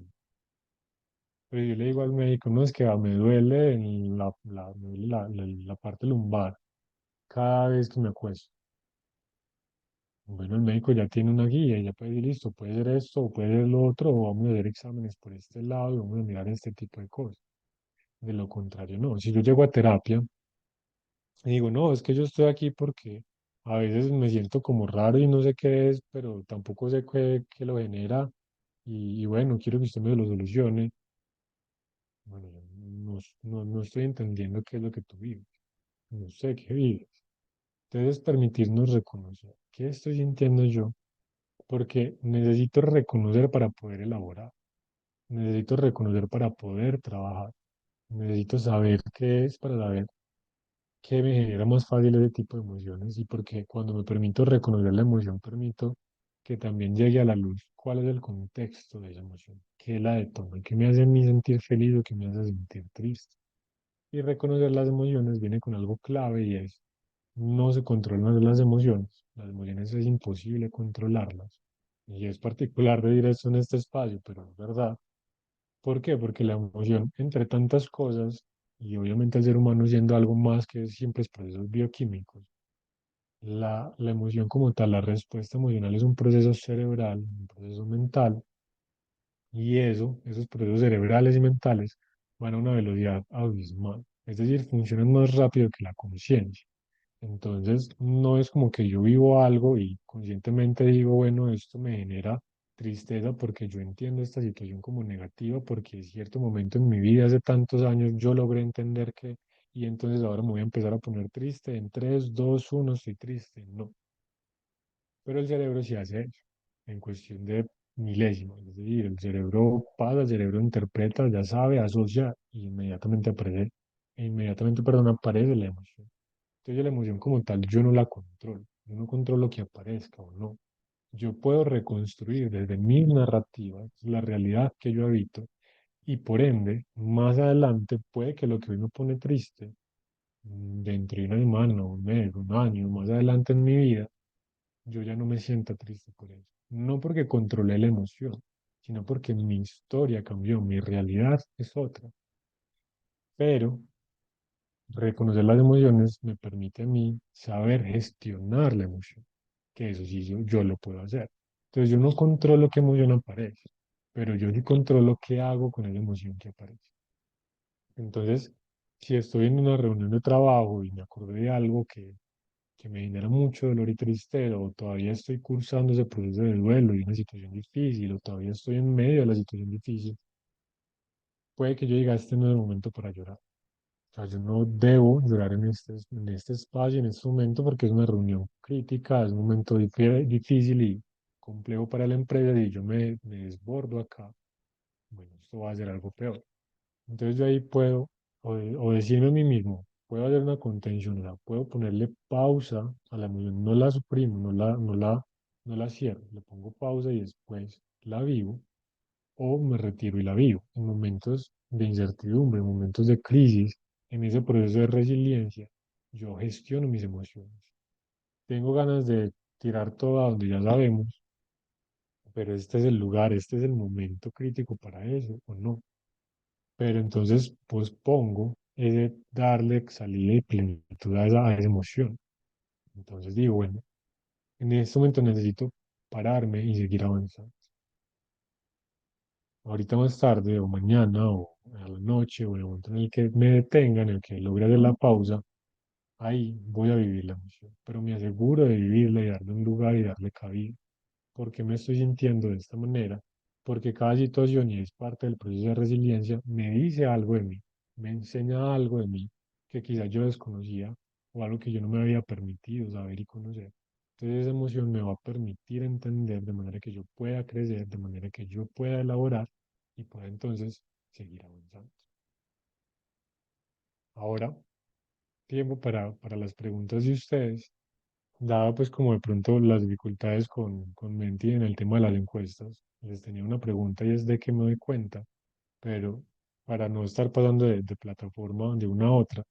Pero yo le digo al médico, no, es que me duele en me duele la parte lumbar cada vez que me acuesto. Bueno, el médico ya tiene una guía, y ya puede decir, listo, puede ser esto, o puede ser lo otro, o vamos a hacer exámenes por este lado y vamos a mirar este tipo de cosas. De lo contrario, no. Si yo llego a terapia y digo, no, es que yo estoy aquí porque a veces me siento como raro y no sé qué es, pero tampoco sé qué lo genera, y bueno, quiero que usted me lo solucione. Bueno, yo no estoy entendiendo qué es lo que tú vives. No sé qué vives. Entonces, permitirnos reconocer qué estoy sintiendo yo, porque necesito reconocer para poder elaborar, necesito reconocer para poder trabajar, necesito saber qué es para saber qué me genera más fácil ese tipo de emociones y porque cuando me permito reconocer la emoción, permito que también llegue a la luz cuál es el contexto de esa emoción, qué la detona, qué me hace a mí sentir feliz o qué me hace sentir triste. Y reconocer las emociones viene con algo clave y es, no se controlan las emociones es imposible controlarlas. Y es particular de decir esto en este espacio, pero es verdad. ¿Por qué? Porque la emoción, entre tantas cosas, y obviamente el ser humano siendo algo más que simples procesos bioquímicos, la emoción como tal, la respuesta emocional es un proceso cerebral, un proceso mental, y esos procesos cerebrales y mentales van a una velocidad abismal. Es decir, funcionan más rápido que la conciencia. Entonces, no es como que yo vivo algo y conscientemente digo, bueno, esto me genera tristeza porque yo entiendo esta situación como negativa, porque en cierto momento en mi vida, hace tantos años, yo logré entender que, y entonces ahora me voy a empezar a poner triste, en 3 2 1 estoy triste. No, pero el cerebro sí hace eso, en cuestión de milésimas. Es decir, el cerebro pasa, el cerebro interpreta, ya sabe, asocia, y inmediatamente aparece, e inmediatamente, perdón, aparece la emoción. Entonces la emoción como tal yo no la controlo, yo no controlo que aparezca o no. Yo puedo reconstruir desde mi narrativa la realidad que yo habito y por ende, más adelante puede que lo que hoy me pone triste, dentro de una semana, un mes, un año, más adelante en mi vida, yo ya no me sienta triste por eso. No porque controlé la emoción, sino porque mi historia cambió, mi realidad es otra. Pero reconocer las emociones me permite a mí saber gestionar la emoción, que eso sí yo lo puedo hacer. Entonces yo no controlo qué emoción aparece, pero yo sí controlo qué hago con esa emoción que aparece. Entonces, si estoy en una reunión de trabajo y me acordé de algo que me genera mucho dolor y tristeza, o todavía estoy cursando ese proceso de duelo y una situación difícil, o todavía estoy en medio de la situación difícil, puede que yo diga, este no es el momento para llorar. O sea, yo no debo llorar en este espacio, en este momento, porque es una reunión crítica, es un momento difícil y complejo para la empresa y yo me desbordo acá. Bueno, esto va a ser algo peor. Entonces yo ahí puedo, o decirme a mí mismo, puedo hacer una contención, o sea, puedo ponerle pausa a la emoción, no la suprimo, no la cierro, le pongo pausa y después la vivo o me retiro y la vivo. En momentos de incertidumbre, en momentos de crisis, en ese proceso de resiliencia, yo gestiono mis emociones. Tengo ganas de tirar todo a donde ya sabemos, pero este es el lugar, este es el momento crítico para eso, ¿o no? Pero entonces pospongo ese darle salida y plenitud a esa emoción. Entonces digo, bueno, en este momento necesito pararme y seguir avanzando. Ahorita más tarde o mañana o a la noche o en el momento en el que me detenga, en el que logre hacer la pausa, ahí voy a vivir la emoción, pero me aseguro de vivirla y darle un lugar y darle cabida. ¿Por qué me estoy sintiendo de esta manera? Porque cada situación, y es parte del proceso de resiliencia, me dice algo de mí, me enseña algo de mí que quizás yo desconocía o algo que yo no me había permitido saber y conocer. Entonces esa emoción me va a permitir entender de manera que yo pueda crecer, de manera que yo pueda elaborar y pueda entonces seguir avanzando. Ahora, tiempo para las preguntas de ustedes. Dado pues como de pronto las dificultades con Menti en el tema de las encuestas, les tenía una pregunta y es de qué me doy cuenta, pero para no estar pasando de plataforma de una a otra,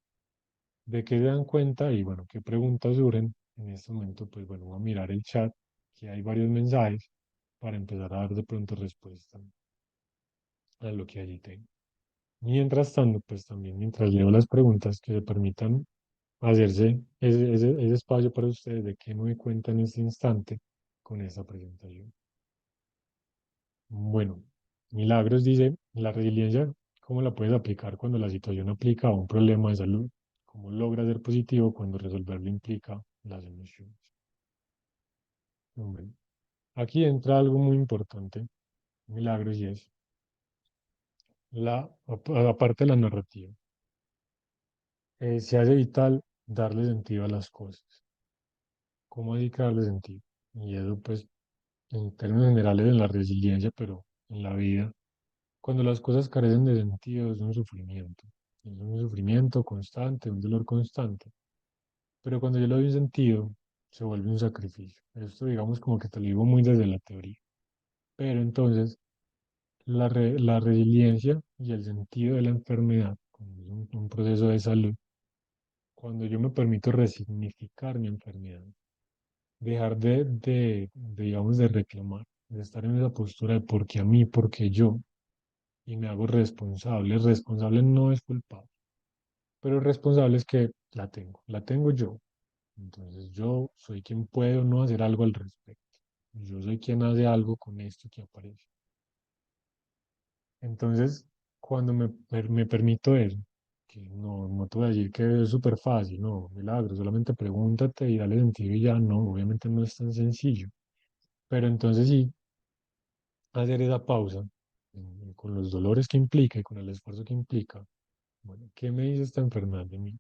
de qué se dan cuenta y bueno, qué preguntas surgen. En este momento pues bueno, voy a mirar el chat, que hay varios mensajes para empezar a dar de pronto respuesta a lo que allí tengo. Mientras tanto, pues también mientras leo las preguntas que se permitan hacerse ese espacio para ustedes de qué me doy cuenta en este instante con esta presentación. Bueno, Milagros dice, la resiliencia, ¿cómo la puedes aplicar cuando la situación aplica a un problema de salud? ¿Cómo logras ser positivo cuando resolverlo implica las emociones? Bueno, aquí entra algo muy importante, Milagros, y es aparte de la narrativa, se hace vital darle sentido a las cosas. ¿Cómo hay que darle sentido? Y eso pues en términos generales en la resiliencia, pero en la vida, cuando las cosas carecen de sentido, es un sufrimiento constante, un dolor constante. pero cuando yo le doy un sentido, se vuelve un sacrificio. Esto digamos como que te lo digo muy desde la teoría. Pero entonces, la resiliencia y el sentido de la enfermedad, como es un proceso de salud, cuando yo me permito resignificar mi enfermedad, dejar digamos, de reclamar, de estar en esa postura de por qué a mí, por qué yo, y me hago responsable. Responsable no es culpable, pero responsable es que la tengo yo. Entonces yo soy quien puede o no hacer algo al respecto. Yo soy quien hace algo con esto que aparece. Entonces, cuando me permito eso, que no te voy a decir que es súper fácil, no, milagro, solamente pregúntate y dale sentido y ya, no, obviamente no es tan sencillo. Pero entonces sí, hacer esa pausa con los dolores que implica y con el esfuerzo que implica. Bueno, ¿qué me dice esta enfermedad de mí?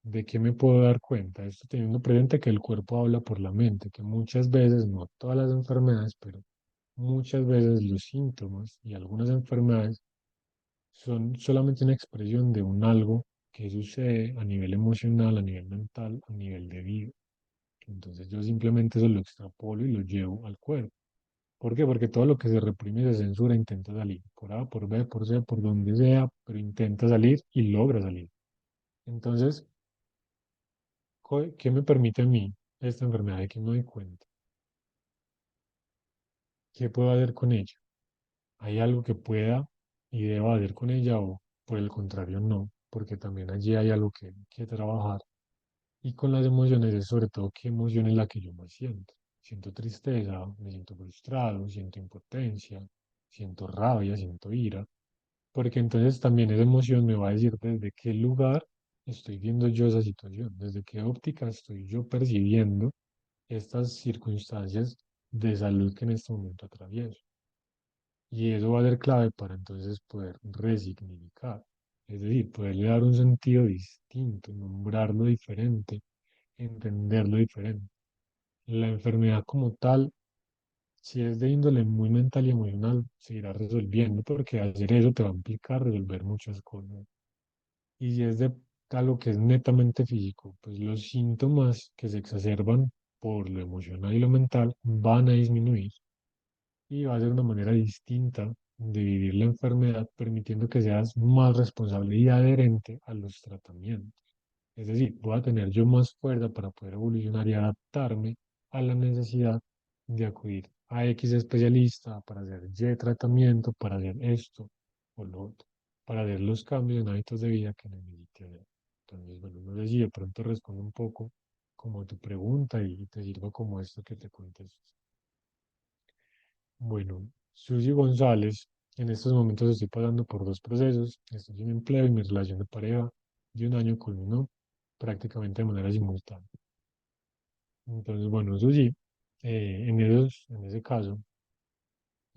¿De qué me puedo dar cuenta? Esto teniendo presente que el cuerpo habla por la mente, que muchas veces, no todas las enfermedades, pero muchas veces los síntomas y algunas enfermedades son solamente una expresión de un algo que sucede a nivel emocional, a nivel mental, a nivel de vida. Entonces yo simplemente eso lo extrapolo y lo llevo al cuerpo. ¿Por qué? Porque todo lo que se reprime y se censura intenta salir, por A, por B, por C, por donde sea, pero intenta salir y logra salir. Entonces, ¿qué me permite a mí esta enfermedad de que me doy cuenta? ¿Qué puedo hacer con ella? ¿Hay algo que pueda y deba hacer con ella o por el contrario no? Porque también allí hay algo que trabajar. Y con las emociones es sobre todo qué emoción es la que yo más siento. Siento tristeza, me siento frustrado, siento impotencia, siento rabia, siento ira. Porque entonces también esa emoción me va a decir desde qué lugar estoy viendo yo esa situación, desde qué óptica estoy yo percibiendo estas circunstancias de salud que en este momento atravieso. Y eso va a ser clave para entonces poder resignificar, es decir, poderle dar un sentido distinto, nombrarlo diferente, entenderlo diferente. La enfermedad como tal, si es de índole muy mental y emocional, se irá resolviendo porque hacer eso te va a implicar resolver muchas cosas. Y si es de algo que es netamente físico, pues los síntomas que se exacerban por lo emocional y lo mental van a disminuir y va a ser una manera distinta de vivir la enfermedad, permitiendo que seas más responsable y adherente a los tratamientos. Es decir, voy a tener yo más fuerza para poder evolucionar y adaptarme a la necesidad de acudir a X especialista para hacer Y tratamiento, para hacer esto o lo otro, para hacer los cambios en hábitos de vida que necesite hacer. Entonces, bueno, no sé si de pronto respondo un poco como tu pregunta y te sirva como esto que te contesto. Bueno, Susi González, en estos momentos estoy pasando por dos procesos. Estoy sin empleo y mi relación de pareja de un año culminó prácticamente de manera simultánea. Entonces, bueno, Susi, en ese caso,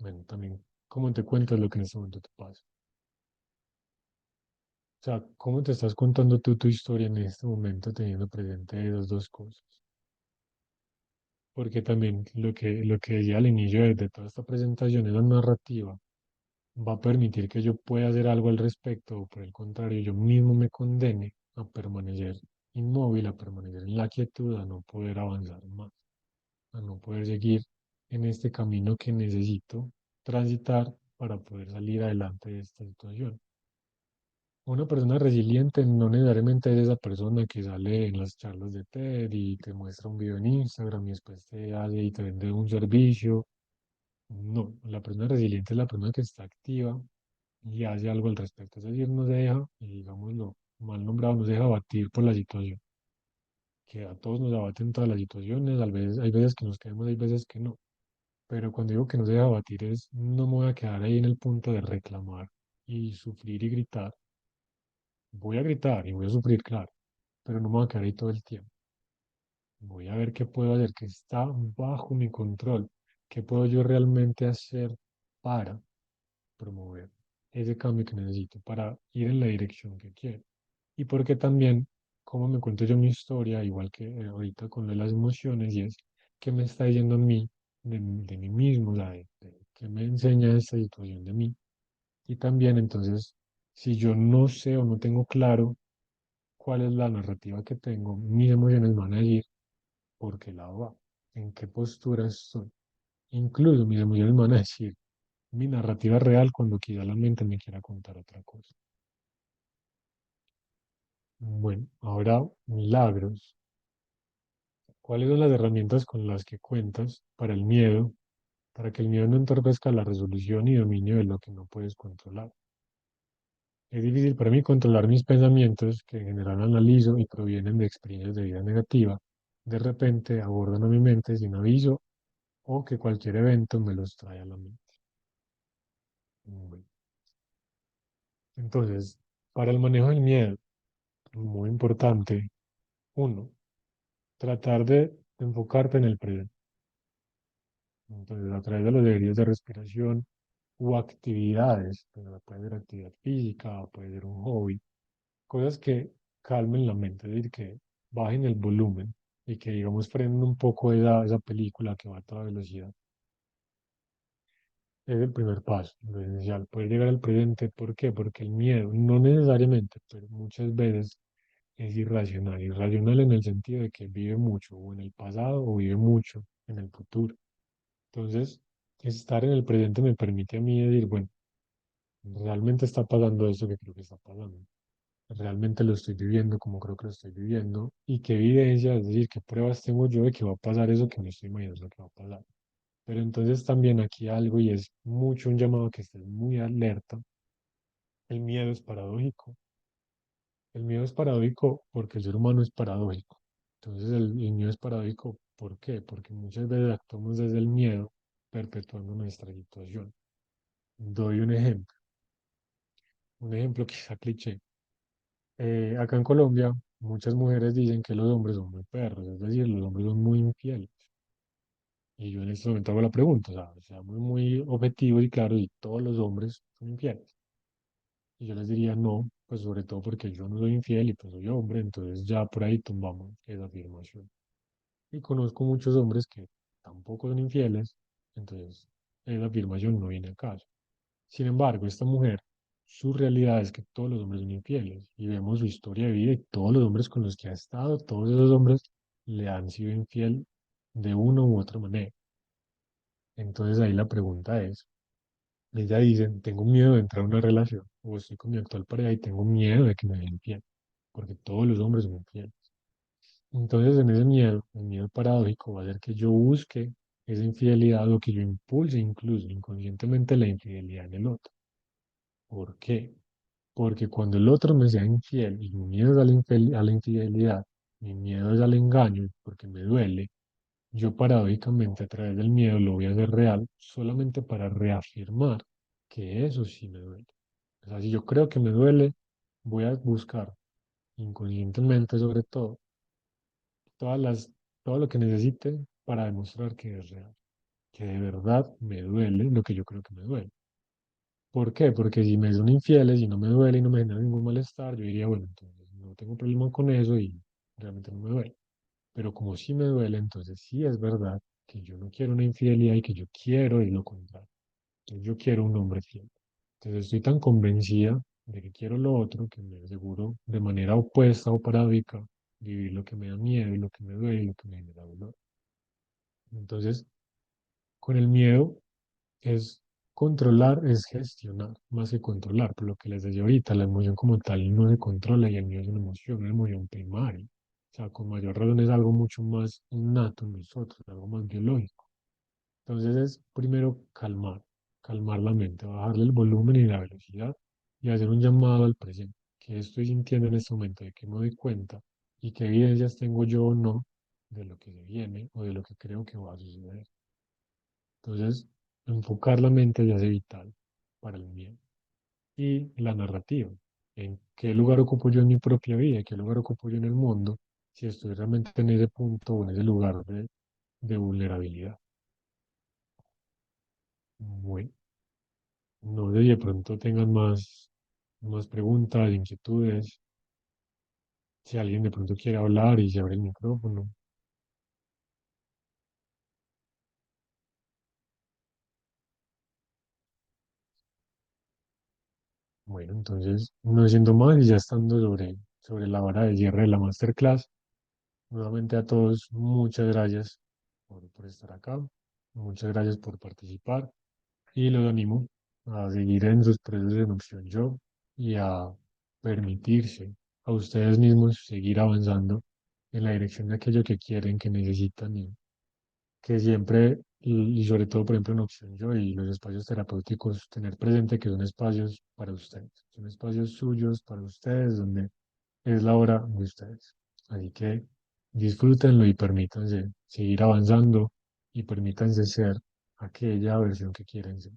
bueno, también, ¿cómo te cuentas lo que en este momento te pasa? O sea, ¿cómo te estás contando tú tu historia en este momento teniendo presente esas dos cosas? Porque también lo que decía al inicio de toda esta presentación, esa narrativa va a permitir que yo pueda hacer algo al respecto, o por el contrario, yo mismo me condene a permanecer inmóvil, a permanecer en la quietud, a no poder avanzar más, a no poder seguir en este camino que necesito transitar para poder salir adelante de esta situación. Una persona resiliente no necesariamente es esa persona que sale en las charlas de TED y te muestra un video en Instagram y después te hace y te vende un servicio. No, la persona resiliente es la persona que está activa y hace algo al respecto. Es decir, no se deja, y digámoslo mal nombrado, no se deja abatir por la situación, que a todos nos abaten todas las situaciones, hay veces que nos quedamos, hay veces que no. Pero cuando digo que no se deja abatir es, no me voy a quedar ahí en el punto de reclamar y sufrir y gritar. Voy a gritar y voy a sufrir, claro, pero no me voy a quedar ahí todo el tiempo. Voy a ver qué puedo hacer, qué está bajo mi control, qué puedo yo realmente hacer para promover ese cambio que necesito, para ir en la dirección que quiero. Y porque también, como me cuento yo mi historia, igual que ahorita con lo de las emociones, y es que me está diciendo a mí, de mí mismo, o sea, que me enseña esta situación de mí. Y también entonces, si yo no sé o no tengo claro cuál es la narrativa que tengo, mis emociones van a decir por qué lado va, en qué postura estoy. Incluso mis emociones van a decir mi narrativa real cuando quizá la mente me quiera contar otra cosa. Bueno, ahora milagros. ¿Cuáles son las herramientas con las que cuentas para el miedo, para que el miedo no entorpezca la resolución y dominio de lo que no puedes controlar? Es difícil para mí controlar mis pensamientos, que en general analizo y provienen de experiencias de vida negativa. De repente abordan a mi mente sin aviso o que cualquier evento me los trae a la mente. Bueno, entonces, para el manejo del miedo, muy importante, uno, tratar de enfocarte en el presente. Entonces, a través de los ejercicios de respiración o actividades, pues, puede ser actividad física, puede ser un hobby, cosas que calmen la mente, es decir, que bajen el volumen y que, digamos, frenen un poco esa película que va a toda velocidad. Es el primer paso, lo esencial, poder llegar al presente. ¿Por qué? Porque el miedo, no necesariamente, pero muchas veces es irracional. Irracional en el sentido de que vive mucho o en el pasado o vive mucho en el futuro. Entonces, estar en el presente me permite a mí decir, bueno, realmente está pasando eso que creo que está pasando. Realmente lo estoy viviendo como creo que lo estoy viviendo y qué evidencia, es decir, qué pruebas tengo yo de que va a pasar eso que me estoy imaginando que va a pasar. Pero entonces también aquí algo y es mucho un llamado a que estés muy alerta. El miedo es paradójico. El miedo es paradójico porque el ser humano es paradójico. Entonces el miedo es paradójico, ¿por qué? Porque muchas veces actuamos desde el miedo perpetuando nuestra situación. Doy un ejemplo quizá cliché. Acá en Colombia, muchas mujeres dicen que los hombres son muy perros, es decir, los hombres son muy infieles. Y yo en este momento hago la pregunta, o sea, seamos muy objetivos y claros, y todos los hombres son infieles. Y yo les diría no, pues sobre todo porque yo no soy infiel y pues soy hombre, entonces ya por ahí tumbamos esa afirmación. Y conozco muchos hombres que tampoco son infieles, entonces esa afirmación no viene a caso. Sin embargo, esta mujer, su realidad es que todos los hombres son infieles y vemos su historia de vida y todos los hombres con los que ha estado, todos esos hombres le han sido infiel de una u otra manera. Entonces ahí la pregunta es, ella dice, tengo miedo de entrar a una relación o estoy con mi actual pareja y tengo miedo de que me den infiel, porque todos los hombres son infieles. Entonces en ese miedo, el miedo paradójico va a ser que yo busque esa infidelidad o que yo impulse incluso inconscientemente la infidelidad en el otro. ¿Por qué? Porque cuando el otro me sea infiel y mi miedo es a a la infidelidad, mi miedo es al engaño, porque me duele, yo paradójicamente a través del miedo lo voy a hacer real solamente para reafirmar que eso sí me duele. O sea, si yo creo que me duele, voy a buscar inconscientemente sobre todo todas todo lo que necesite para demostrar que es real, que de verdad me duele lo que yo creo que me duele. ¿Por qué? Porque si me son infieles y no me duele y no me genera ningún malestar, yo diría, bueno, entonces no tengo problema con eso y realmente no me duele. Pero como sí me duele, entonces sí es verdad que yo no quiero una infidelidad y que yo quiero es lo contrario. Entonces yo quiero un hombre fiel. Entonces estoy tan convencida de que quiero lo otro que me aseguro de manera opuesta o paradójica vivir lo que me da miedo y lo que me duele y lo que me genera dolor. Entonces, con el miedo es controlar, es gestionar, más que controlar, por lo que les decía ahorita, la emoción como tal no se controla y el miedo es una emoción primaria. O sea, con mayor razón es algo mucho más innato en nosotros, algo más biológico. Entonces es primero calmar la mente, bajarle el volumen y la velocidad y hacer un llamado al presente. ¿Qué estoy sintiendo en este momento? ¿De qué me doy cuenta? ¿Y qué evidencias tengo yo o no de lo que se viene o de lo que creo que va a suceder? Entonces, enfocar la mente ya es vital para el miedo. Y la narrativa. ¿En qué lugar ocupo yo en mi propia vida? ¿En qué lugar ocupo yo en el mundo? Si estoy realmente en ese punto o en ese lugar de vulnerabilidad. Bueno, no sé si de pronto tengan más preguntas, inquietudes. Si alguien de pronto quiere hablar y se abre el micrófono. Bueno, entonces, no siendo más y ya estando sobre la hora de cierre de la masterclass. Nuevamente a todos, muchas gracias por estar acá, muchas gracias por participar y los animo a seguir en sus procesos en Opción Yo y a permitirse a ustedes mismos seguir avanzando en la dirección de aquello que quieren, que necesitan y que siempre, y sobre todo, por ejemplo, en Opción Yo y los espacios terapéuticos, tener presente que son espacios para ustedes, son espacios suyos para ustedes, donde es la hora de ustedes. Así que disfrútenlo y permítanse seguir avanzando y permítanse ser aquella versión que quieren ser.